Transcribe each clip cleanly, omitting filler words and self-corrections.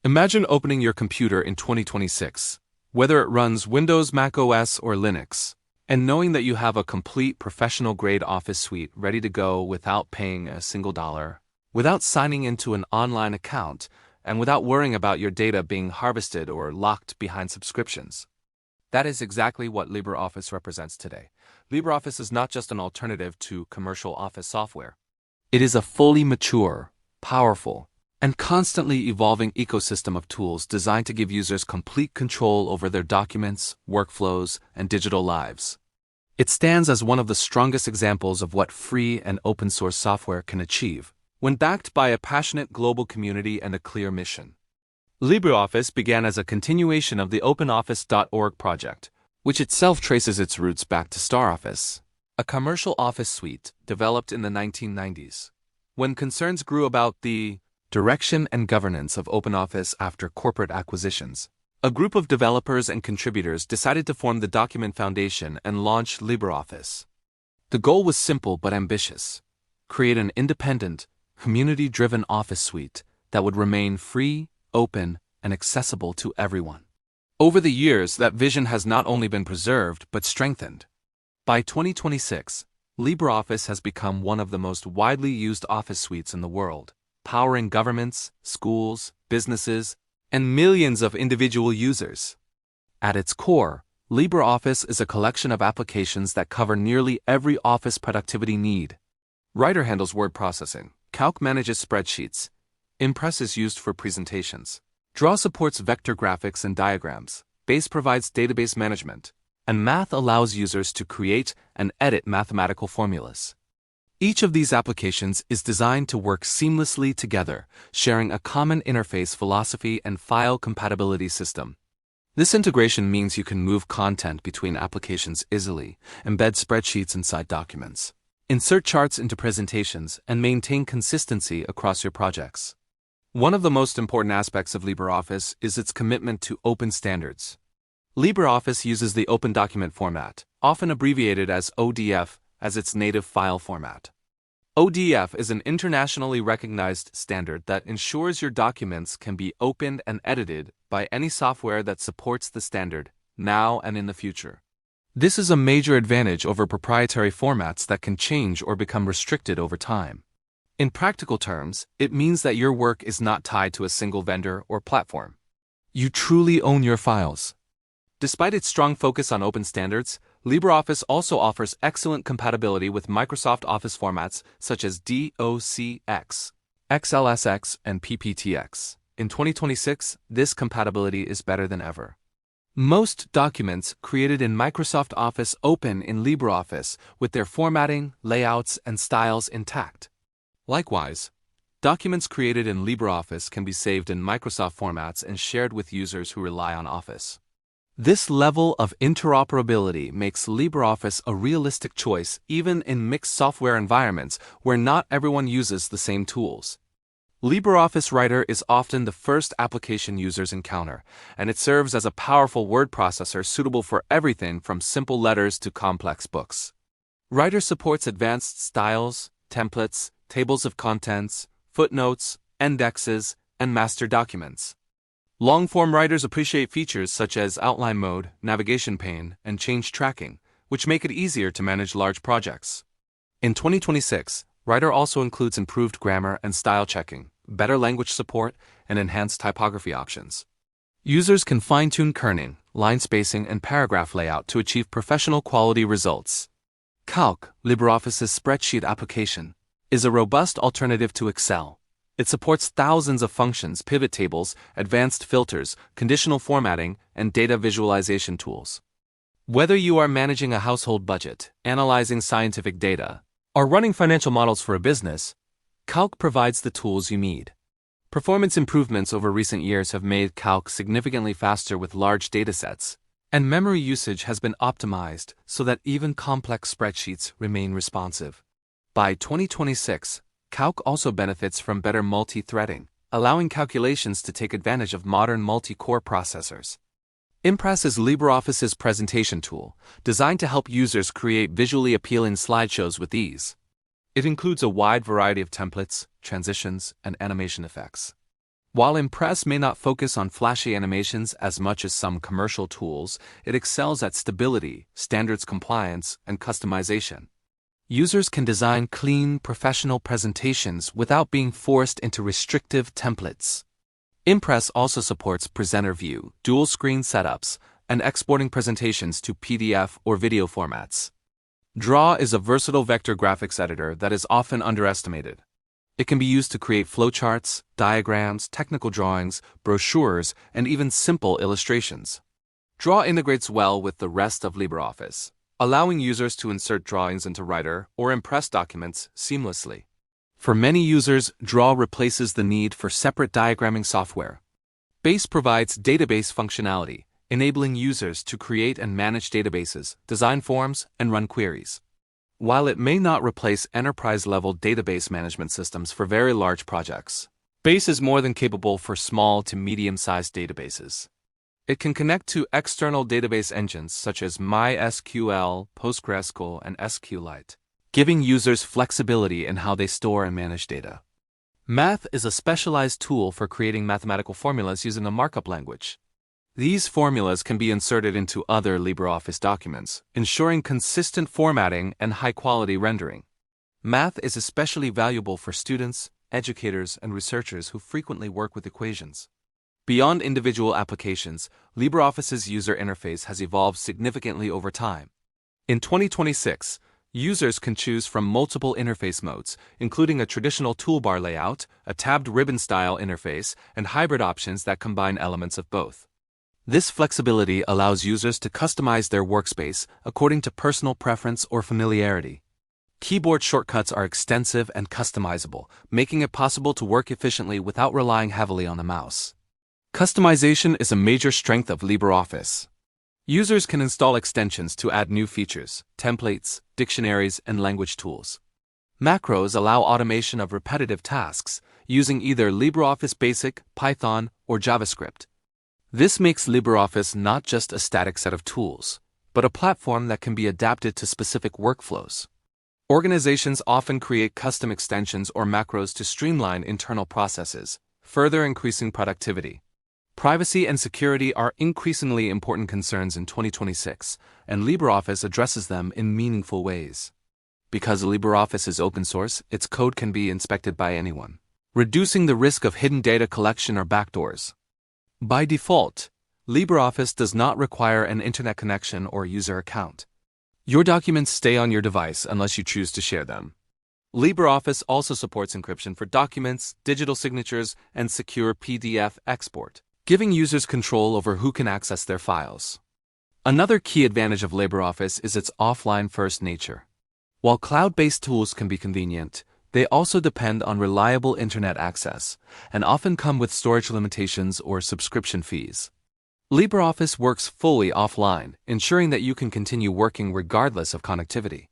Imagine opening your computer in 2026, whether it runs Windows, macOS, or Linux, and knowing that you have a complete professional-grade office suite ready to go without paying a single dollar, without signing into an online account, and without worrying about your data being harvested or locked behind subscriptions. That is exactly what LibreOffice represents today. LibreOffice is not just an alternative to commercial office software. It is a fully mature, powerful, and constantly evolving ecosystem of tools designed to give users complete control over their documents, workflows, and digital lives. It stands as one of the strongest examples of what free and open-source software can achieve, when backed by a passionate global community and a clear mission. LibreOffice began as a continuation of the OpenOffice.org project, which itself traces its roots back to StarOffice, a commercial office suite developed in the 1990s. When concerns grew about the direction and governance of OpenOffice after corporate acquisitions, a group of developers and contributors decided to form the Document Foundation and launch LibreOffice. The goal was simple but ambitious: create an independent, community-driven office suite that would remain free, open, and accessible to everyone. Over the years, that vision has not only been preserved but strengthened. By 2026, LibreOffice has become one of the most widely used office suites in the world, powering governments, schools, businesses, and millions of individual users. At its core, LibreOffice is a collection of applications that cover nearly every office productivity need. Writer handles word processing, Calc manages spreadsheets, Impress is used for presentations, Draw supports vector graphics and diagrams, Base provides database management, and Math allows users to create and edit mathematical formulas. Each of these applications is designed to work seamlessly together, sharing a common interface philosophy and file compatibility system. This integration means you can move content between applications easily, embed spreadsheets inside documents, insert charts into presentations, and maintain consistency across your projects. One of the most important aspects of LibreOffice is its commitment to open standards. LibreOffice uses the Open Document Format, often abbreviated as ODF, as its native file format. ODF is an internationally recognized standard that ensures your documents can be opened and edited by any software that supports the standard, now and in the future. This is a major advantage over proprietary formats that can change or become restricted over time. In practical terms, it means that your work is not tied to a single vendor or platform. You truly own your files. Despite its strong focus on open standards, LibreOffice also offers excellent compatibility with Microsoft Office formats such as DOCX, XLSX, and PPTX. In 2026, this compatibility is better than ever. Most documents created in Microsoft Office open in LibreOffice with their formatting, layouts, and styles intact. Likewise, documents created in LibreOffice can be saved in Microsoft formats and shared with users who rely on Office. This level of interoperability makes LibreOffice a realistic choice even in mixed software environments where not everyone uses the same tools. LibreOffice Writer is often the first application users encounter, and it serves as a powerful word processor suitable for everything from simple letters to complex books. Writer supports advanced styles, templates, tables of contents, footnotes, indexes, and master documents. Long-form writers appreciate features such as outline mode, navigation pane, and change tracking, which make it easier to manage large projects. In 2026, Writer also includes improved grammar and style checking, better language support, and enhanced typography options. Users can fine-tune kerning, line spacing, and paragraph layout to achieve professional quality results. Calc, LibreOffice's spreadsheet application, is a robust alternative to Excel. It supports thousands of functions, pivot tables, advanced filters, conditional formatting, and data visualization tools. Whether you are managing a household budget, analyzing scientific data, or running financial models for a business, Calc provides the tools you need. Performance improvements over recent years have made Calc significantly faster with large datasets, and memory usage has been optimized so that even complex spreadsheets remain responsive. By 2026, Calc also benefits from better multi-threading, allowing calculations to take advantage of modern multi-core processors. Impress is LibreOffice's presentation tool, designed to help users create visually appealing slideshows with ease. It includes a wide variety of templates, transitions, and animation effects. While Impress may not focus on flashy animations as much as some commercial tools, it excels at stability, standards compliance, and customization. Users can design clean, professional presentations without being forced into restrictive templates. Impress also supports presenter view, dual-screen setups, and exporting presentations to PDF or video formats. Draw is a versatile vector graphics editor that is often underestimated. It can be used to create flowcharts, diagrams, technical drawings, brochures, and even simple illustrations. Draw integrates well with the rest of LibreOffice, allowing users to insert drawings into Writer or Impress documents seamlessly. For many users, Draw replaces the need for separate diagramming software. Base provides database functionality, enabling users to create and manage databases, design forms, and run queries. While it may not replace enterprise-level database management systems for very large projects, Base is more than capable for small to medium-sized databases. It can connect to external database engines such as MySQL, PostgreSQL, and SQLite, giving users flexibility in how they store and manage data. Math is a specialized tool for creating mathematical formulas using a markup language. These formulas can be inserted into other LibreOffice documents, ensuring consistent formatting and high-quality rendering. Math is especially valuable for students, educators, and researchers who frequently work with equations. Beyond individual applications, LibreOffice's user interface has evolved significantly over time. In 2026, users can choose from multiple interface modes, including a traditional toolbar layout, a tabbed ribbon-style interface, and hybrid options that combine elements of both. This flexibility allows users to customize their workspace according to personal preference or familiarity. Keyboard shortcuts are extensive and customizable, making it possible to work efficiently without relying heavily on the mouse. Customization is a major strength of LibreOffice. Users can install extensions to add new features, templates, dictionaries, and language tools. Macros allow automation of repetitive tasks using either LibreOffice Basic, Python, or JavaScript. This makes LibreOffice not just a static set of tools, but a platform that can be adapted to specific workflows. Organizations often create custom extensions or macros to streamline internal processes, further increasing productivity. Privacy and security are increasingly important concerns in 2026, and LibreOffice addresses them in meaningful ways. Because LibreOffice is open source, its code can be inspected by anyone, reducing the risk of hidden data collection or backdoors. By default, LibreOffice does not require an internet connection or user account. Your documents stay on your device unless you choose to share them. LibreOffice also supports encryption for documents, digital signatures, and secure PDF export, giving users control over who can access their files. Another key advantage of LibreOffice is its offline-first nature. While cloud-based tools can be convenient, they also depend on reliable internet access, and often come with storage limitations or subscription fees. LibreOffice works fully offline, ensuring that you can continue working regardless of connectivity.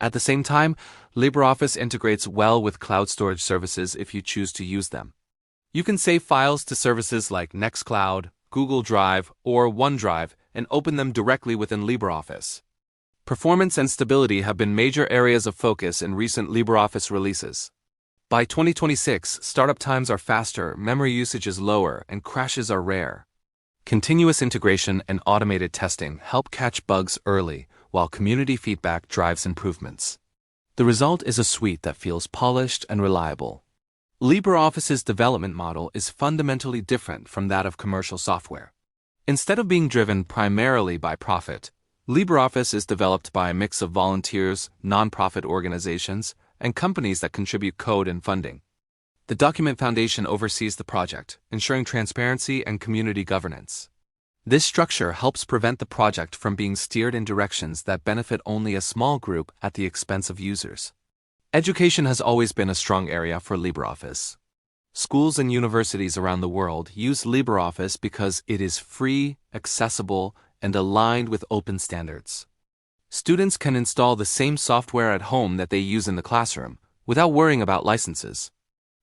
At the same time, LibreOffice integrates well with cloud storage services if you choose to use them. You can save files to services like Nextcloud, Google Drive, or OneDrive and open them directly within LibreOffice. Performance and stability have been major areas of focus in recent LibreOffice releases. By 2026, startup times are faster, memory usage is lower, and crashes are rare. Continuous integration and automated testing help catch bugs early, while community feedback drives improvements. The result is a suite that feels polished and reliable. LibreOffice's development model is fundamentally different from that of commercial software. Instead of being driven primarily by profit, LibreOffice is developed by a mix of volunteers, nonprofit organizations, and companies that contribute code and funding. The Document Foundation oversees the project, ensuring transparency and community governance. This structure helps prevent the project from being steered in directions that benefit only a small group at the expense of users. Education has always been a strong area for LibreOffice. Schools and universities around the world use LibreOffice because it is free, accessible, and aligned with open standards. Students can install the same software at home that they use in the classroom, without worrying about licenses.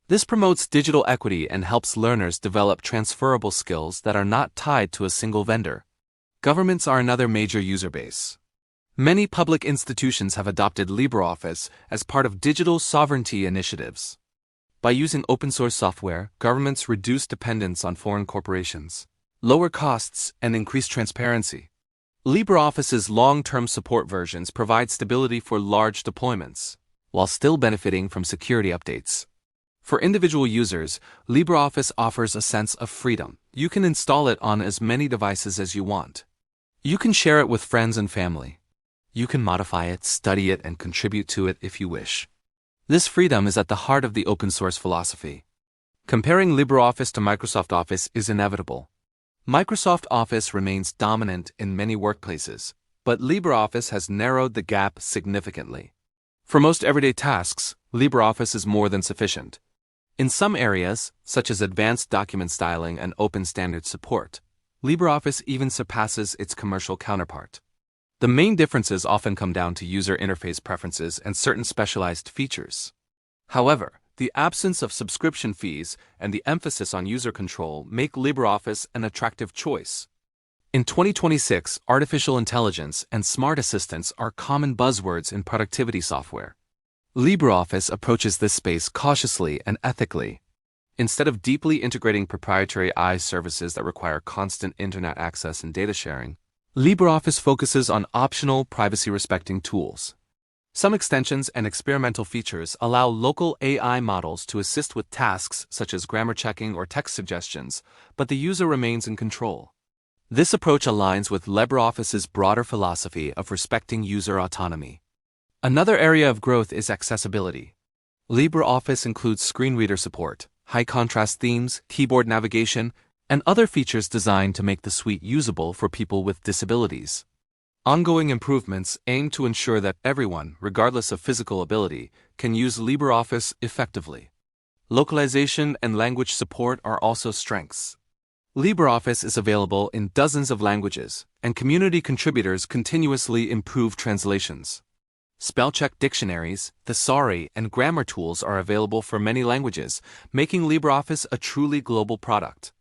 This promotes digital equity and helps learners develop transferable skills that are not tied to a single vendor. Governments are another major user base. Many public institutions have adopted LibreOffice as part of digital sovereignty initiatives. By using open-source software, governments reduce dependence on foreign corporations, lower costs, and increase transparency. LibreOffice's long-term support versions provide stability for large deployments, while still benefiting from security updates. For individual users, LibreOffice offers a sense of freedom. You can install it on as many devices as you want. You can share it with friends and family. You can modify it, study it, and contribute to it if you wish. This freedom is at the heart of the open-source philosophy. Comparing LibreOffice to Microsoft Office is inevitable. Microsoft Office remains dominant in many workplaces, but LibreOffice has narrowed the gap significantly. For most everyday tasks, LibreOffice is more than sufficient. In some areas, such as advanced document styling and open standard support, LibreOffice even surpasses its commercial counterpart. The main differences often come down to user interface preferences and certain specialized features. However, the absence of subscription fees and the emphasis on user control make LibreOffice an attractive choice. In 2026, artificial intelligence and smart assistants are common buzzwords in productivity software. LibreOffice approaches this space cautiously and ethically. Instead of deeply integrating proprietary AI services that require constant internet access and data sharing, LibreOffice focuses on optional, privacy-respecting tools. Some extensions and experimental features allow local AI models to assist with tasks such as grammar checking or text suggestions, but the user remains in control. This approach aligns with LibreOffice's broader philosophy of respecting user autonomy. Another area of growth is accessibility. LibreOffice includes screen reader support, high-contrast themes, keyboard navigation, and other features designed to make the suite usable for people with disabilities. Ongoing improvements aim to ensure that everyone, regardless of physical ability, can use LibreOffice effectively. Localization and language support are also strengths. LibreOffice is available in dozens of languages, and community contributors continuously improve translations. Spell-check dictionaries, thesauri, and grammar tools are available for many languages, making LibreOffice a truly global product.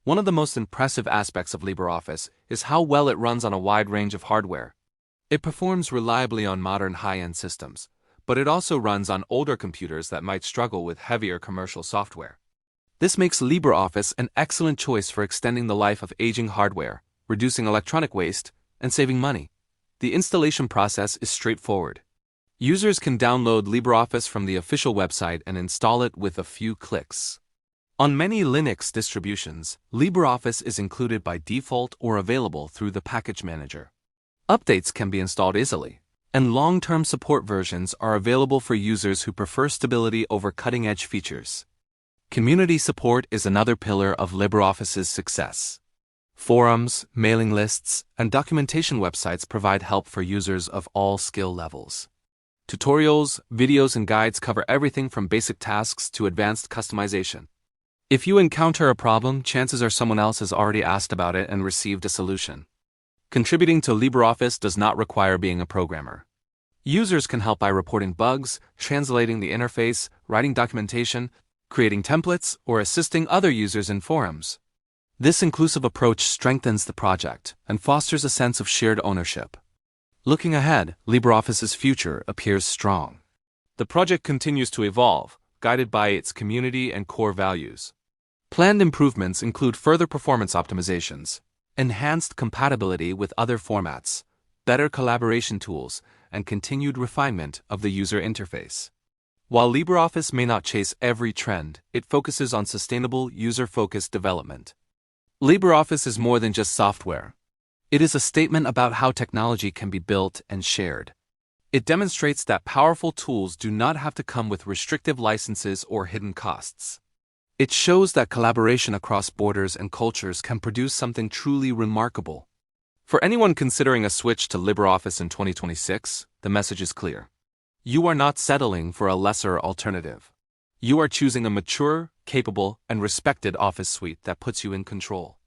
One of the most impressive aspects of LibreOffice is how well it runs on a wide range of hardware. It performs reliably on modern high-end systems, but it also runs on older computers that might struggle with heavier commercial software. This makes LibreOffice an excellent choice for extending the life of aging hardware, reducing electronic waste, and saving money. The installation process is straightforward. Users can download LibreOffice from the official website and install it with a few clicks. On many Linux distributions, LibreOffice is included by default or available through the package manager. Updates can be installed easily, and long-term support versions are available for users who prefer stability over cutting-edge features. Community support is another pillar of LibreOffice's success. Forums, mailing lists, and documentation websites provide help for users of all skill levels. Tutorials, videos, and guides cover everything from basic tasks to advanced customization. If you encounter a problem, chances are someone else has already asked about it and received a solution. Contributing to LibreOffice does not require being a programmer. Users can help by reporting bugs, translating the interface, writing documentation, creating templates, or assisting other users in forums. This inclusive approach strengthens the project and fosters a sense of shared ownership. Looking ahead, LibreOffice's future appears strong. The project continues to evolve, guided by its community and core values. Planned improvements include further performance optimizations, enhanced compatibility with other formats, better collaboration tools, and continued refinement of the user interface. While LibreOffice may not chase every trend, it focuses on sustainable, user-focused development. LibreOffice is more than just software. It is a statement about how technology can be built and shared. It demonstrates that powerful tools do not have to come with restrictive licenses or hidden costs. It shows that collaboration across borders and cultures can produce something truly remarkable. For anyone considering a switch to LibreOffice in 2026, the message is clear. You are not settling for a lesser alternative. You are choosing a mature, capable, and respected Office suite that puts you in control.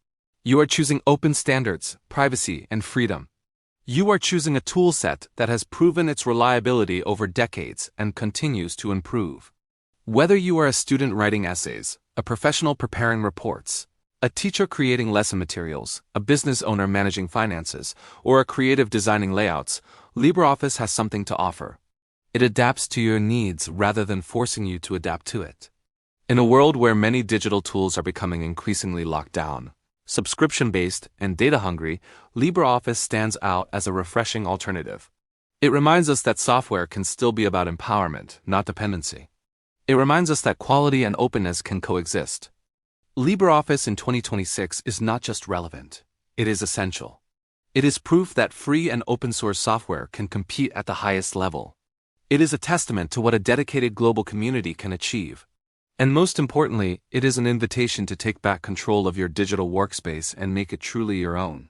You are choosing open standards, privacy, and freedom. You are choosing a toolset that has proven its reliability over decades and continues to improve. Whether you are a student writing essays, a professional preparing reports, a teacher creating lesson materials, a business owner managing finances, or a creative designing layouts, LibreOffice has something to offer. It adapts to your needs rather than forcing you to adapt to it. In a world where many digital tools are becoming increasingly locked down, subscription-based, and data-hungry, LibreOffice stands out as a refreshing alternative. It reminds us that software can still be about empowerment, not dependency. It reminds us that quality and openness can coexist. LibreOffice in 2026 is not just relevant, it is essential. It is proof that free and open-source software can compete at the highest level. It is a testament to what a dedicated global community can achieve. And most importantly, it is an invitation to take back control of your digital workspace and make it truly your own.